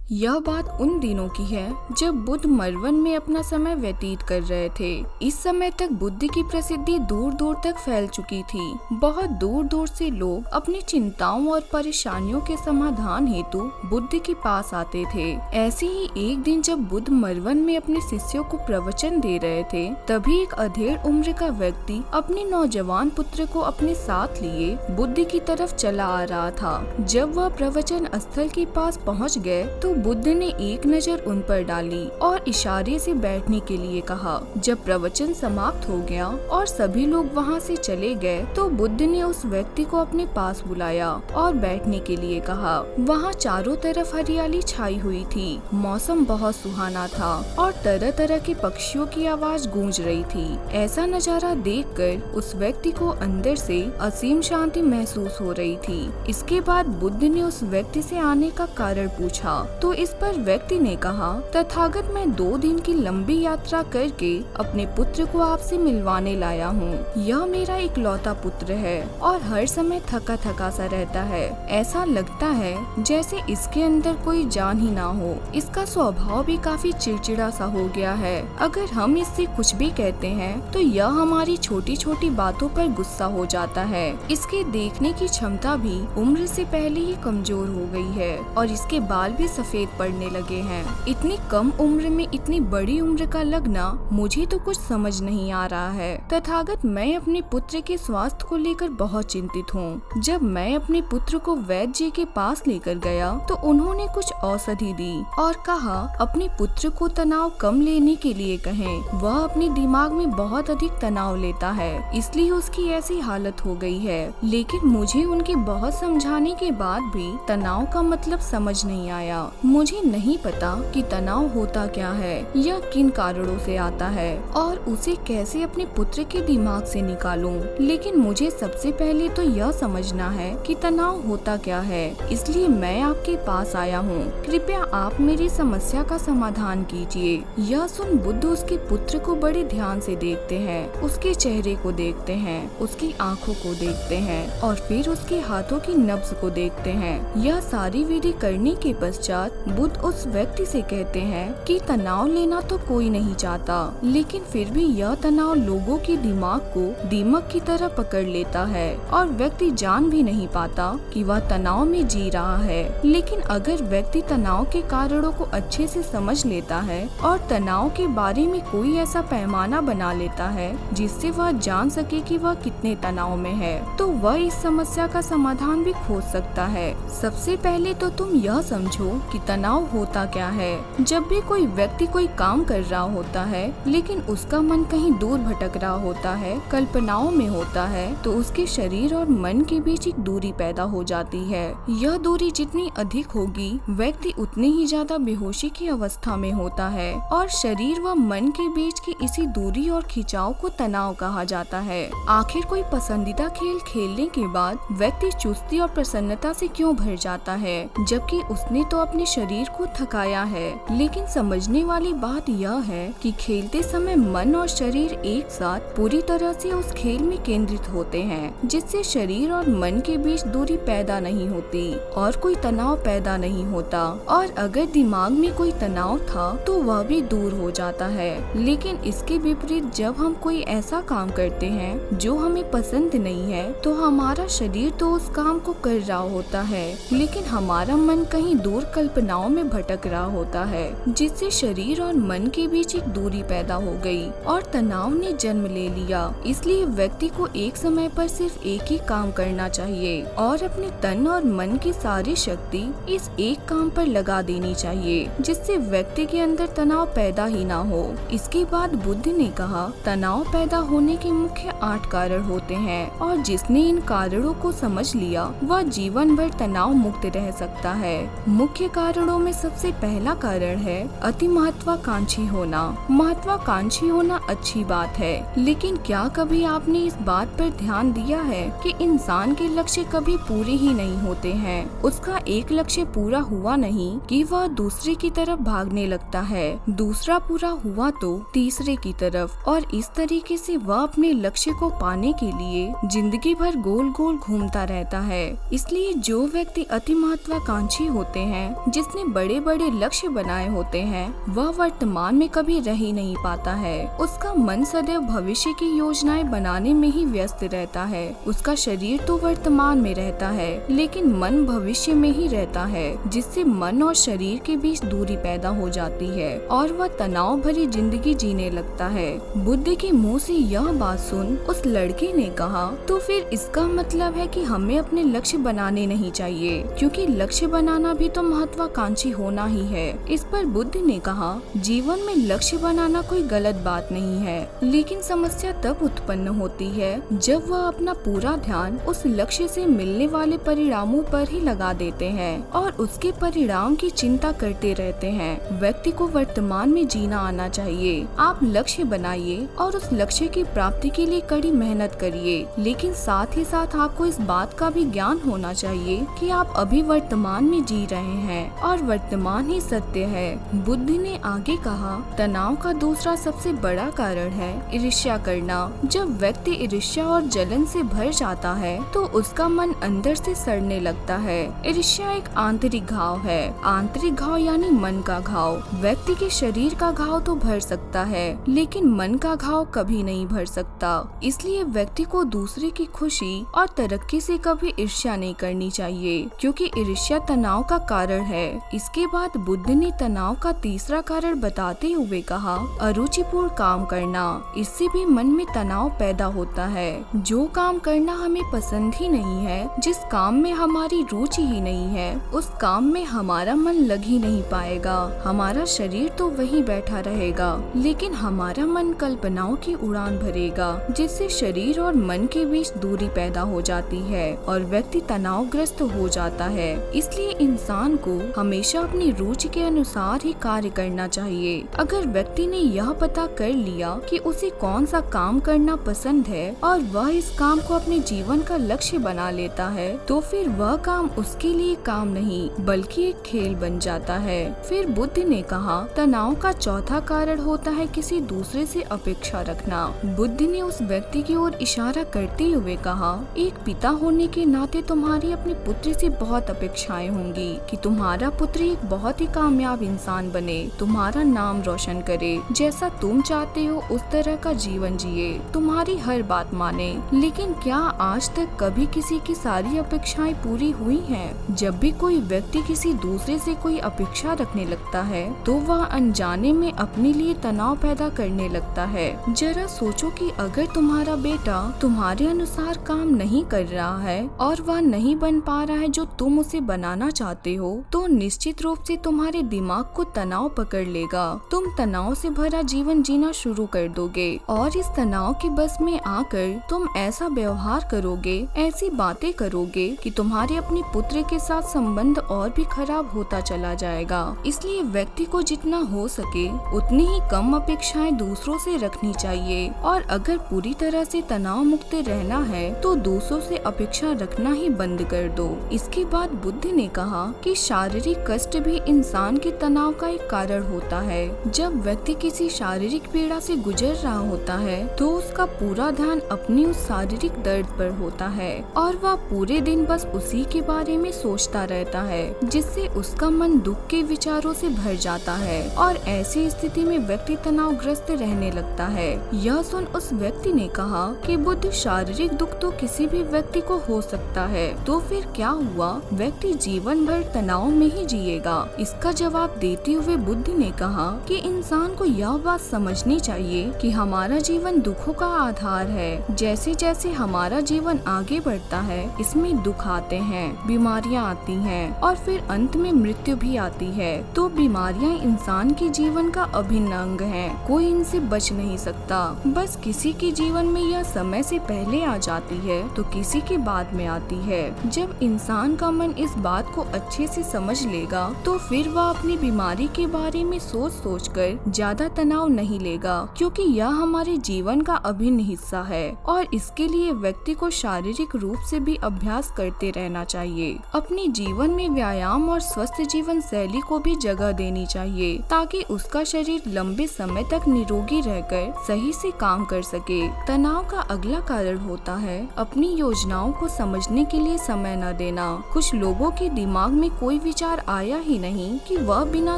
यह बात उन दिनों की है जब बुद्ध मरवन में अपना समय व्यतीत कर रहे थे। इस समय तक बुद्ध की प्रसिद्धि दूर दूर तक फैल चुकी थी। बहुत दूर दूर से लोग अपनी चिंताओं और परेशानियों के समाधान हेतु बुद्ध के पास आते थे। ऐसे ही एक दिन जब बुद्ध मरवन में अपने शिष्यों को प्रवचन दे रहे थे, तभी एक अधेड़ उम्र का व्यक्ति अपने नौजवान पुत्र को अपने साथ लिए बुद्ध की तरफ चला आ रहा था। जब वह प्रवचन स्थल के पास पहुँच गए तो बुद्ध ने एक नजर उन पर डाली और इशारे से बैठने के लिए कहा। जब प्रवचन समाप्त हो गया और सभी लोग वहां से चले गए तो बुद्ध ने उस व्यक्ति को अपने पास बुलाया और बैठने के लिए कहा। वहां चारों तरफ हरियाली छाई हुई थी। मौसम बहुत सुहाना था और तरह तरह के पक्षियों की आवाज गूंज रही थी। ऐसा नजारा देखकर उस व्यक्ति को अंदर से असीम शांति महसूस हो रही थी। इसके बाद बुद्ध ने उस व्यक्ति से आने का कारण पूछा तो इस पर व्यक्ति ने कहा, तथागत मैं 2 दिन की लंबी यात्रा करके अपने पुत्र को आपसे मिलवाने लाया हूँ। यह मेरा इकलौता पुत्र है और हर समय थका थका सा रहता है। ऐसा लगता है जैसे इसके अंदर कोई जान ही ना हो। इसका स्वभाव भी काफी चिड़चिड़ा सा हो गया है। अगर हम इससे कुछ भी कहते हैं तो यह हमारी छोटी छोटी बातों पर गुस्सा हो जाता है। इसके देखने की क्षमता भी उम्र से पहले ही कमजोर हो गई है और इसके बाल भी सफेद पड़ने लगे हैं। इतनी कम उम्र में इतनी बड़ी उम्र का लगना मुझे तो कुछ समझ नहीं आ रहा है। तथागत मैं अपने पुत्र के स्वास्थ्य को लेकर बहुत चिंतित हूँ। जब मैं अपने पुत्र को वैद्य जी के पास लेकर गया तो उन्होंने कुछ औषधि दी और कहा अपने पुत्र को तनाव कम लेने के लिए कहें। वह अपने दिमाग में बहुत अधिक तनाव लेता है, इसलिए उसकी ऐसी हालत हो गई है। लेकिन मुझे उनके बहुत समझाने के बाद भी तनाव का मतलब समझ नहीं आया। मुझे नहीं पता कि तनाव होता क्या है, यह किन कारणों से आता है और उसे कैसे अपने पुत्र के दिमाग से निकालूं। लेकिन मुझे सबसे पहले तो यह समझना है कि तनाव होता क्या है, इसलिए मैं आपके पास आया हूँ। कृपया आप मेरी समस्या का समाधान कीजिए। यह सुन बुद्ध उसके पुत्र को बड़े ध्यान से देखते हैं, उसके चेहरे को देखते हैं, उसकी आँखों को देखते हैं और फिर उसके हाथों की नब्ज को देखते हैं। यह सारी विधि करने के पश्चात बुद्ध उस व्यक्ति से कहते हैं कि तनाव लेना तो कोई नहीं चाहता, लेकिन फिर भी यह तनाव लोगों के दिमाग को दीमक की तरह पकड़ लेता है और व्यक्ति जान भी नहीं पाता कि वह तनाव में जी रहा है। लेकिन अगर व्यक्ति तनाव के कारणों को अच्छे से समझ लेता है और तनाव के बारे में कोई ऐसा पैमाना बना लेता है जिससे वह जान सके कि वह कितने तनाव में है, तो वह इस समस्या का समाधान भी खोज सकता है। सबसे पहले तो तुम यह समझो कि तनाव होता क्या है। जब भी कोई व्यक्ति कोई काम कर रहा होता है लेकिन उसका मन कहीं दूर भटक रहा होता है, कल्पनाओं में होता है, तो उसके शरीर और मन के बीच एक दूरी पैदा हो जाती है। यह दूरी जितनी अधिक होगी व्यक्ति उतनी ही ज्यादा बेहोशी की अवस्था में होता है और शरीर व मन के बीच की इसी दूरी और खिंचाव को तनाव कहा जाता है। आखिर कोई पसंदीदा खेल खेलने के बाद व्यक्ति चुस्ती और प्रसन्नता से क्यों भर जाता है, जबकि उसने तो अपने शरीर को थकाया है। लेकिन समझने वाली बात यह है कि खेलते समय मन और शरीर एक साथ पूरी तरह से उस खेल में केंद्रित होते हैं, जिससे शरीर और मन के बीच दूरी पैदा नहीं होती और कोई तनाव पैदा नहीं होता। और अगर दिमाग में कोई तनाव था तो वह भी दूर हो जाता है। लेकिन इसके विपरीत जब हम कोई ऐसा काम करते हैं जो हमें पसंद नहीं है तो हमारा शरीर तो उस काम को कर रहा होता है, लेकिन हमारा मन कहीं दूर कल्पनाओं में भटक रहा होता है, जिससे शरीर और मन के बीच एक दूरी पैदा हो गई और तनाव ने जन्म ले लिया। इसलिए व्यक्ति को एक समय पर सिर्फ एक ही काम करना चाहिए और अपने तन और मन की सारी शक्ति इस एक काम पर लगा देनी चाहिए, जिससे व्यक्ति के अंदर तनाव पैदा ही ना हो। इसके बाद बुद्ध ने कहा, तनाव पैदा होने के मुख्य 8 कारण होते हैं और जिसने इन कारणों को समझ लिया वह जीवन भर तनाव मुक्त रह सकता है। मुख्य कारणों में सबसे पहला कारण है अति महत्वाकांक्षी होना। महत्वाकांक्षी होना अच्छी बात है, लेकिन क्या कभी आपने इस बात पर ध्यान दिया है कि इंसान के लक्ष्य कभी पूरे ही नहीं होते हैं। उसका एक लक्ष्य पूरा हुआ नहीं कि वह दूसरे की तरफ भागने लगता है, दूसरा पूरा हुआ तो तीसरे की तरफ, और इस तरीके से वह अपने लक्ष्य को पाने के लिए जिंदगी भर गोल गोल घूमता रहता है। इसलिए जो व्यक्ति अति महत्वाकांक्षी होते हैं, जिसने बड़े बड़े लक्ष्य बनाए होते हैं वह वर्तमान में कभी रह ही नहीं पाता है। उसका मन सदैव भविष्य की योजनाएं बनाने में ही व्यस्त रहता है। उसका शरीर तो वर्तमान में रहता है लेकिन मन भविष्य में ही रहता है, जिससे मन और शरीर के बीच दूरी पैदा हो जाती है और वह तनाव भरी जिंदगी जीने लगता है। बुद्ध के मुँह से यह बात सुन उस लड़के ने कहा, तो फिर इसका मतलब है कि हमें अपने लक्ष्य बनाने नहीं चाहिए, क्योंकि लक्ष्य बनाना भी तो महत्वाकांक्षी होना ही है। इस पर बुद्ध ने कहा, जीवन में लक्ष्य बनाना कोई गलत बात नहीं है, लेकिन समस्या तब उत्पन्न होती है जब वह अपना पूरा ध्यान उस लक्ष्य से मिलने वाले परिणामों पर ही लगा देते हैं और उसके परिणाम की चिंता करते रहते हैं। व्यक्ति को वर्तमान में जीना आना चाहिए। आप लक्ष्य बनाइए और उस लक्ष्य की प्राप्ति के लिए कड़ी मेहनत करिए, लेकिन साथ ही साथ आपको इस बात का भी ज्ञान होना चाहिए कि आप अभी वर्तमान में जी रहे हैं और वर्तमान ही सत्य है। बुद्ध ने आगे कहा, तनाव का दूसरा सबसे बड़ा कारण है ईर्ष्या करना। जब व्यक्ति ईर्ष्या और जलन से भर जाता है तो उसका मन अंदर से सड़ने लगता है। ईर्ष्या एक आंतरिक घाव है। आंतरिक घाव यानी मन का घाव। व्यक्ति के शरीर का घाव तो भर सकता है लेकिन मन का घाव कभी नहीं भर सकता। इसलिए व्यक्ति को दूसरे की खुशी और तरक्की से कभी ईर्ष्या नहीं करनी चाहिए, क्योंकि ईर्ष्या तनाव का कारण है। इसके बाद बुद्ध ने तनाव का तीसरा कारण बताते हुए कहा, अरुचिपूर्ण काम करना। इससे भी मन में तनाव पैदा होता है। जो काम करना हमें पसंद ही नहीं है, जिस काम में हमारी रुचि ही नहीं है, उस काम में हमारा मन लग ही नहीं पाएगा। हमारा शरीर तो वहीं बैठा रहेगा लेकिन हमारा मन कल्पनाओं की उड़ान भरेगा, जिससे शरीर और मन के बीच दूरी पैदा हो जाती है और व्यक्ति तनावग्रस्त हो जाता है। इसलिए इंसान को हमेशा अपनी रुचि के अनुसार ही कार्य करना चाहिए। अगर व्यक्ति ने यह पता कर लिया कि उसे कौन सा काम करना पसंद है और वह इस काम को अपने जीवन का लक्ष्य बना लेता है, तो फिर वह काम उसके लिए काम नहीं बल्कि एक खेल बन जाता है। फिर बुद्ध ने कहा, तनाव का चौथा कारण होता है किसी दूसरे से अपेक्षा रखना। बुद्ध ने उस व्यक्ति की ओर इशारा करते हुए कहा, एक पिता होने के नाते तुम्हारी अपने पुत्र से बहुत अपेक्षाएं होंगी कि तुम्हारा पुत्र एक बहुत ही कामयाब इंसान बने, तुम्हारा नाम रोशन करे, जैसा तुम चाहते हो उस तरह का जीवन जिए, तुम्हारी हर बात माने। लेकिन क्या आज तक कभी किसी की सारी अपेक्षाएं पूरी हुई हैं? जब भी कोई व्यक्ति किसी दूसरे से कोई अपेक्षा रखने लगता है तो वह अनजाने में अपने लिए तनाव पैदा करने लगता है। जरा सोचो कि अगर तुम्हारा बेटा तुम्हारे अनुसार काम नहीं कर रहा है और वह नहीं बन पा रहा है जो तुम उसे बनाना चाहते हो, तो निश्चित रूप से तुम्हारे दिमाग को तनाव पकड़ लेगा। तुम तनाव से भरा जीवन जीना शुरू कर दोगे और इस तनाव के बस में आकर तुम ऐसा व्यवहार करोगे, ऐसी बातें करोगे कि तुम्हारे अपने पुत्र के साथ संबंध और भी खराब होता चला जाएगा। इसलिए व्यक्ति को जितना हो सके उतनी ही कम अपेक्षाएं दूसरों से रखनी चाहिए और अगर पूरी तरह से तनाव मुक्त रहना है तो दूसरों से अपेक्षा रखना ही बंद कर दो। इसके बाद बुद्ध ने कहा कि शारीरिक कष्ट भी इंसान के तनाव का एक कारण होता है। जब व्यक्ति किसी शारीरिक पीड़ा से गुजर रहा होता है तो उसका पूरा ध्यान अपनी उस शारीरिक दर्द पर होता है और वह पूरे दिन बस उसी के बारे में सोचता रहता है, जिससे उसका मन दुख के विचारों से भर जाता है और ऐसी स्थिति में व्यक्ति तनावग्रस्त रहने लगता है। यह सुन उस व्यक्ति ने कहा कि बुद्ध, शारीरिक दुख तो किसी भी व्यक्ति को हो सकता है, तो फिर क्या हुआ? व्यक्ति जीवन भर तनाव में ही जिएगा। इसका जवाब देते हुए बुद्ध ने कहा कि इंसान को यह बात समझनी चाहिए कि हमारा जीवन दुखों का आधार है। जैसे जैसे हमारा जीवन आगे बढ़ता है इसमें दुख आते हैं, बीमारियां आती हैं और फिर अंत में मृत्यु भी आती है। तो बीमारियां इंसान के जीवन का अभिन्न अंग हैं, कोई इनसे बच नहीं सकता। बस किसी के जीवन में यह समय से पहले आ जाती है तो किसी के बाद में आती है। जब इंसान का मन इस बात को अच्छे से समझ लेगा तो फिर वह अपनी बीमारी के बारे में सोच कर ज्यादा तनाव नहीं लेगा, क्योंकि यह हमारे जीवन का अभिन्न हिस्सा है और इसके लिए व्यक्ति को शारीरिक रूप से भी अभ्यास करते रहना चाहिए। अपने जीवन में व्यायाम और स्वस्थ जीवन शैली को भी जगह देनी चाहिए ताकि उसका शरीर लंबे समय तक निरोगी रहकर सही से काम कर सके। तनाव का अगला कारण होता है अपनी योजनाओं को समझने के लिए समय न देना। कुछ लोगों के दिमाग में कोई विचार विचार आया ही नहीं कि वह बिना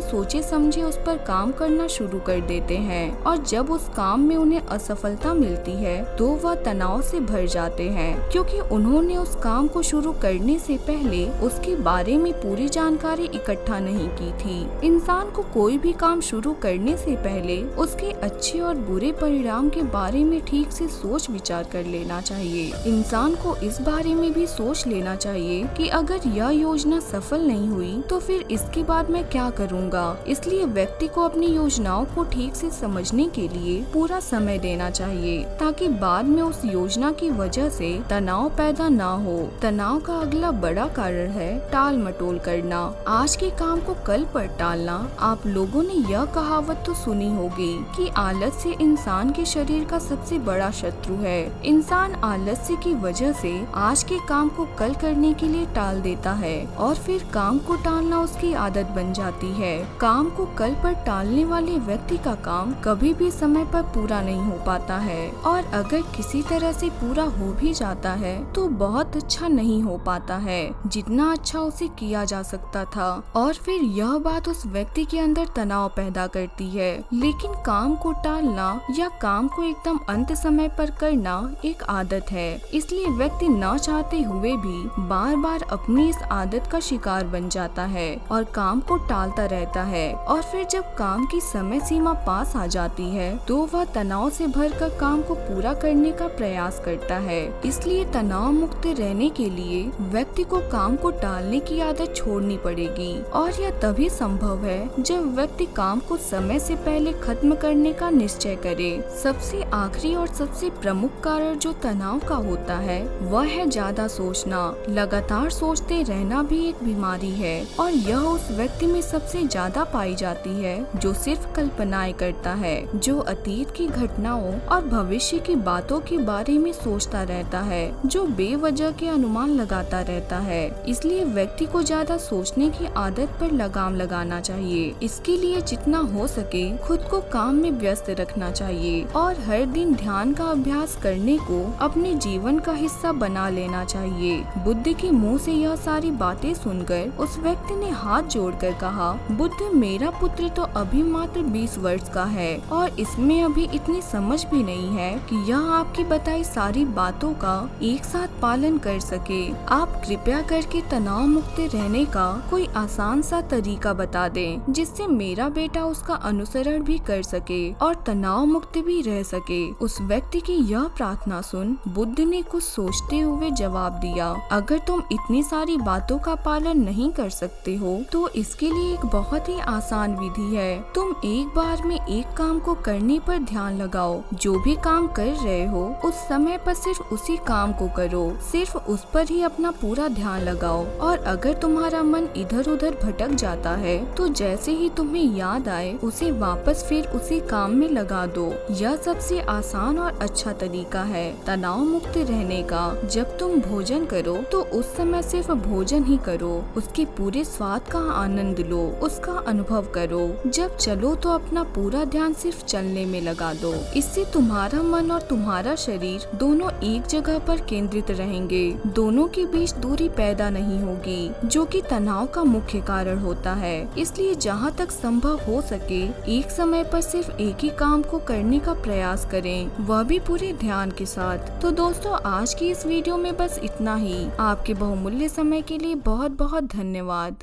सोचे समझे उस पर काम करना शुरू कर देते हैं और जब उस काम में उन्हें असफलता मिलती है तो वह तनाव से भर जाते हैं, क्योंकि उन्होंने उस काम को शुरू करने से पहले उसके बारे में पूरी जानकारी इकट्ठा नहीं की थी। इंसान को कोई भी काम शुरू करने से पहले उसके अच्छे और बुरे परिणाम के बारे में ठीक से सोच विचार कर लेना चाहिए। इंसान को इस बारे में भी सोच लेना चाहिए कि अगर यह योजना सफल नहीं हुई तो फिर इसके बाद मैं क्या करूँगा। इसलिए व्यक्ति को अपनी योजनाओं को ठीक से समझने के लिए पूरा समय देना चाहिए, ताकि बाद में उस योजना की वजह से तनाव पैदा ना हो। तनाव का अगला बड़ा कारण है टाल मटोल करना। आज के काम को कल पर टालना। आप लोगों ने यह कहावत तो सुनी होगी कि आलस्य इंसान के शरीर का सबसे बड़ा शत्रु है। इंसान आलस्य की वजह से आज के काम को कल करने के लिए टाल देता है और फिर काम को टालना उसकी आदत बन जाती है। काम को कल पर टालने वाले व्यक्ति का काम कभी भी समय पर पूरा नहीं हो पाता है और अगर किसी तरह से पूरा हो भी जाता है तो बहुत अच्छा नहीं हो पाता है जितना अच्छा उसे किया जा सकता था, और फिर यह बात उस व्यक्ति के अंदर तनाव पैदा करती है। लेकिन काम को टालना या काम को एकदम अंत समय पर करना एक आदत है, इसलिए व्यक्ति न चाहते हुए भी बार बार अपनी इस आदत का शिकार बन जाता है और काम को टालता रहता है। और फिर जब काम की समय सीमा पास आ जाती है तो वह तनाव से भरकर काम को पूरा करने का प्रयास करता है। इसलिए तनाव मुक्त रहने के लिए व्यक्ति को काम को टालने की आदत छोड़नी पड़ेगी, और यह तभी संभव है जब व्यक्ति काम को समय से पहले खत्म करने का निश्चय करे। सबसे आखिरी और सबसे प्रमुख कारण जो तनाव का होता है वह है ज्यादा सोचना। लगातार सोचते रहना भी एक बीमारी है और यह उस व्यक्ति में सबसे ज्यादा पाई जाती है जो सिर्फ कल्पनाएं करता है, जो अतीत की घटनाओं और भविष्य की बातों के बारे में सोचता रहता है, जो बेवजह के अनुमान लगाता रहता है। इसलिए व्यक्ति को ज्यादा सोचने की आदत पर लगाम लगाना चाहिए। इसके लिए जितना हो सके खुद को काम में व्यस्त रखना चाहिए और हर दिन ध्यान का अभ्यास करने को अपने जीवन का हिस्सा बना लेना चाहिए। बुद्ध के मुंह से यह सारी बातें सुनकर उस व्यक्ति ने हाथ जोड़कर कहा, बुद्ध, मेरा पुत्र तो अभी मात्र 20 वर्ष का है और इसमें अभी इतनी समझ भी नहीं है कि यह आपकी बताई सारी बातों का एक साथ पालन कर सके। आप कृपया करके तनाव मुक्त रहने का कोई आसान सा तरीका बता दें जिससे मेरा बेटा उसका अनुसरण भी कर सके और तनाव मुक्त भी रह सके। उस व्यक्ति की यह प्रार्थना सुन बुद्ध ने कुछ सोचते हुए जवाब दिया, अगर तुम इतनी सारी बातों का पालन नहीं कर सकते हो तो इसके लिए एक बहुत ही आसान विधि है। तुम एक बार में एक काम को करने पर ध्यान लगाओ। जो भी काम कर रहे हो उस समय पर सिर्फ उसी काम को करो, सिर्फ उस पर ही अपना पूरा ध्यान लगाओ। और अगर तुम्हारा मन इधर उधर भटक जाता है तो जैसे ही तुम्हें याद आए उसे वापस फिर उसी काम में लगा दो। यह सबसे आसान और अच्छा तरीका है तनाव मुक्त रहने का। जब तुम भोजन करो तो उस समय सिर्फ भोजन ही करो, उसके पूरे स्वाद का आनंद लो, उसका अनुभव करो। जब चलो तो अपना पूरा ध्यान सिर्फ चलने में लगा दो। इससे तुम्हारा मन और तुम्हारा शरीर दोनों एक जगह पर केंद्रित रहेंगे। दोनों के बीच दूरी पैदा नहीं होगी जो कि तनाव का मुख्य कारण होता है। इसलिए जहाँ तक संभव हो सके एक समय पर सिर्फ एक ही काम को करने का प्रयास करें, वह भी पूरे ध्यान के साथ। तो दोस्तों, आज की इस वीडियो में बस इतना ही। आपके बहुमूल्य समय के लिए बहुत बहुत धन्यवाद।